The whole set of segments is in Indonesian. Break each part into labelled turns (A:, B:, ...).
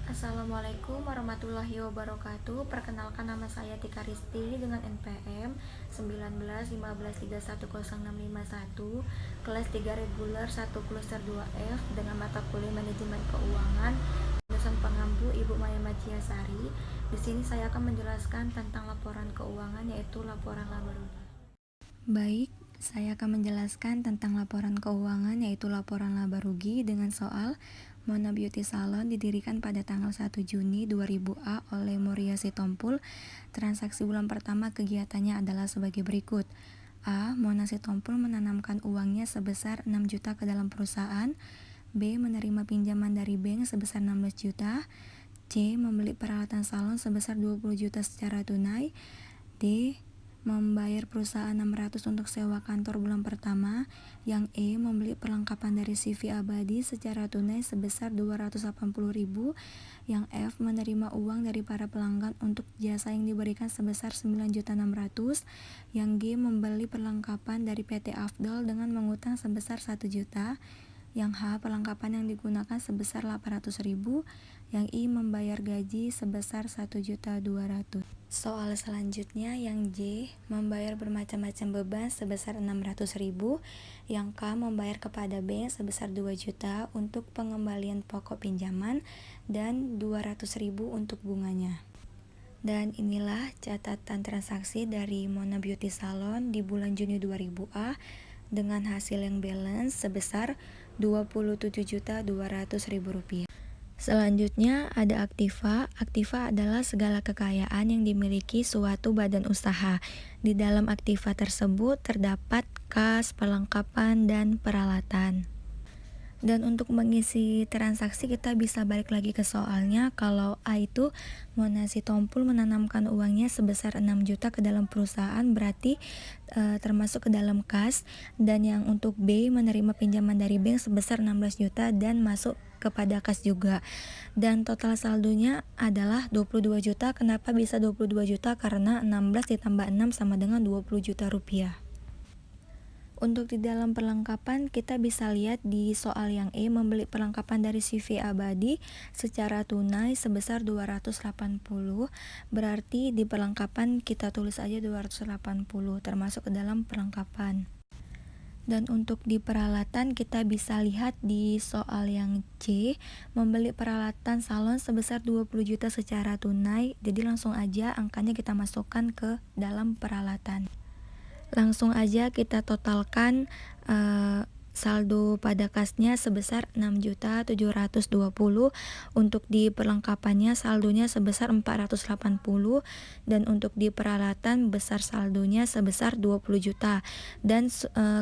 A: Assalamualaikum warahmatullahi wabarakatuh. Perkenalkan, nama saya Tika Risti dengan NPM 1915310651, kelas 3 reguler 1 kluster 2F dengan mata kuliah manajemen keuangan, jurusan pengampu Ibu Maya Maciasari. Di sini saya akan menjelaskan tentang laporan keuangan, yaitu laporan laba rugi.
B: Baik, saya akan menjelaskan tentang laporan keuangan, yaitu laporan laba rugi dengan soal Mona Beauty Salon didirikan pada tanggal 1 Juni 2000A oleh Moria Sitompul. Transaksi bulan pertama kegiatannya adalah sebagai berikut. A. Mona Sitompul menanamkan uangnya sebesar 6 juta ke dalam perusahaan. B. Menerima pinjaman dari bank sebesar 16 juta. C. Membeli peralatan salon sebesar 20 juta secara tunai. D. Membayar perusahaan 600 untuk sewa kantor bulan pertama. Yang E. Membeli perlengkapan dari CV Abadi secara tunai sebesar 280.000. Yang F. Menerima uang dari para pelanggan untuk jasa yang diberikan sebesar 9.600.000. Yang G. Membeli perlengkapan dari PT Afdol dengan mengutang sebesar 1 juta. Yang H. Perlengkapan yang digunakan sebesar 800.000. Yang I. Membayar gaji sebesar 1.200.000. Soal selanjutnya yang J. Membayar bermacam-macam beban sebesar 600.000. Yang K. Membayar kepada bank sebesar 2 juta untuk pengembalian pokok pinjaman dan 200.000 untuk bunganya. Dan inilah catatan transaksi dari Mona Beauty Salon di bulan Juni 2000A dengan hasil yang balance sebesar Rp27.200.000. Selanjutnya ada aktiva. Aktiva adalah segala kekayaan yang dimiliki suatu badan usaha. Di dalam aktiva tersebut terdapat kas, perlengkapan, dan peralatan. Dan untuk mengisi transaksi kita bisa balik lagi ke soalnya. Kalau A itu Mona Sitompul menanamkan uangnya sebesar 6 juta ke dalam perusahaan, berarti termasuk ke dalam kas. Dan yang untuk B menerima pinjaman dari bank sebesar 16 juta dan masuk kepada kas juga. Dan total saldonya adalah 22 juta. Kenapa bisa 22 juta? Karena 16 ditambah 6 sama dengan 20 juta rupiah. Untuk di dalam perlengkapan kita bisa lihat di soal yang E, membeli perlengkapan dari CV Abadi secara tunai sebesar 280. Berarti di perlengkapan kita tulis aja 280 termasuk ke dalam perlengkapan. Dan untuk di peralatan kita bisa lihat di soal yang C, membeli peralatan salon sebesar 20 juta secara tunai. Jadi langsung aja angkanya kita masukkan ke dalam peralatan. Langsung aja kita totalkan saldo pada kasnya sebesar 6.720.000. Untuk di perlengkapannya saldonya sebesar 480, dan untuk di peralatan besar saldonya sebesar 20 juta. Dan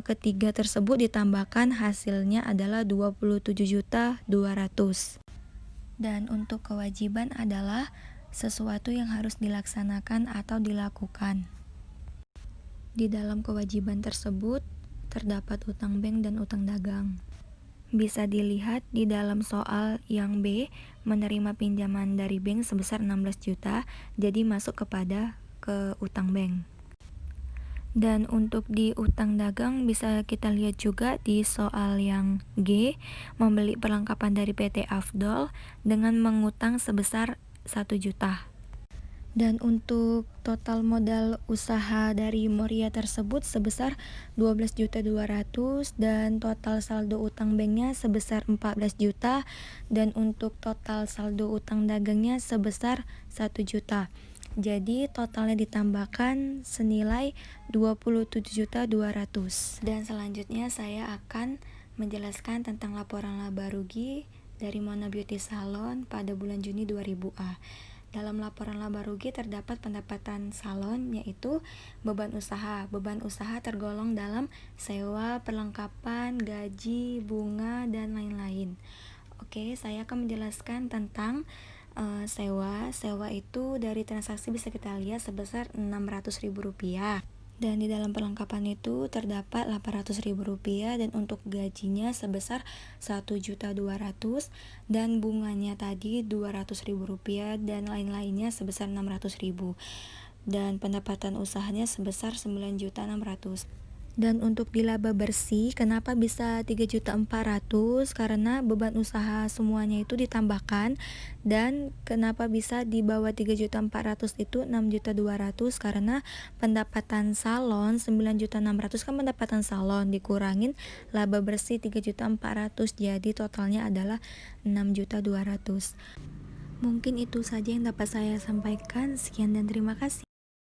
B: ketiga tersebut ditambahkan hasilnya adalah 27.200.000. Dan untuk kewajiban adalah sesuatu yang harus dilaksanakan atau dilakukan. Di dalam kewajiban tersebut terdapat utang bank dan utang dagang. Bisa dilihat di dalam soal yang B, menerima pinjaman dari bank sebesar 16 juta, jadi masuk ke utang bank. Dan untuk di utang dagang bisa kita lihat juga di soal yang G, membeli perlengkapan dari PT Afdol dengan mengutang sebesar 1 juta. Dan untuk total modal usaha dari Moria tersebut sebesar 12.200.000 dan total saldo utang banknya sebesar 14 juta, dan untuk total saldo utang dagangnya sebesar 1 juta. Jadi totalnya ditambahkan senilai 27.200.000. Dan selanjutnya saya akan menjelaskan tentang laporan laba rugi dari Mona Beauty Salon pada bulan Juni 2000A. Dalam laporan laba rugi terdapat pendapatan salon, yaitu beban usaha. Beban usaha tergolong dalam sewa, perlengkapan, gaji, bunga, dan lain-lain. Oke, saya akan menjelaskan tentang sewa. Sewa itu dari transaksi bisa kita lihat sebesar Rp600.000. Dan di dalam perlengkapan itu terdapat Rp800.000, dan untuk gajinya sebesar 1.200.000, dan bunganya tadi Rp200.000, dan lain-lainnya sebesar 600.000. Dan pendapatan usahanya sebesar 9.600.000. Dan untuk di laba bersih, kenapa bisa 3.400.000? Karena beban usaha semuanya itu ditambahkan. Dan kenapa bisa di bawah 3.400.000 itu 6.200.000? Karena pendapatan salon 9.600.000 kan pendapatan salon dikurangin laba bersih 3.400.000. Jadi totalnya adalah 6.200.000. Mungkin itu saja yang dapat saya sampaikan. Sekian dan terima kasih.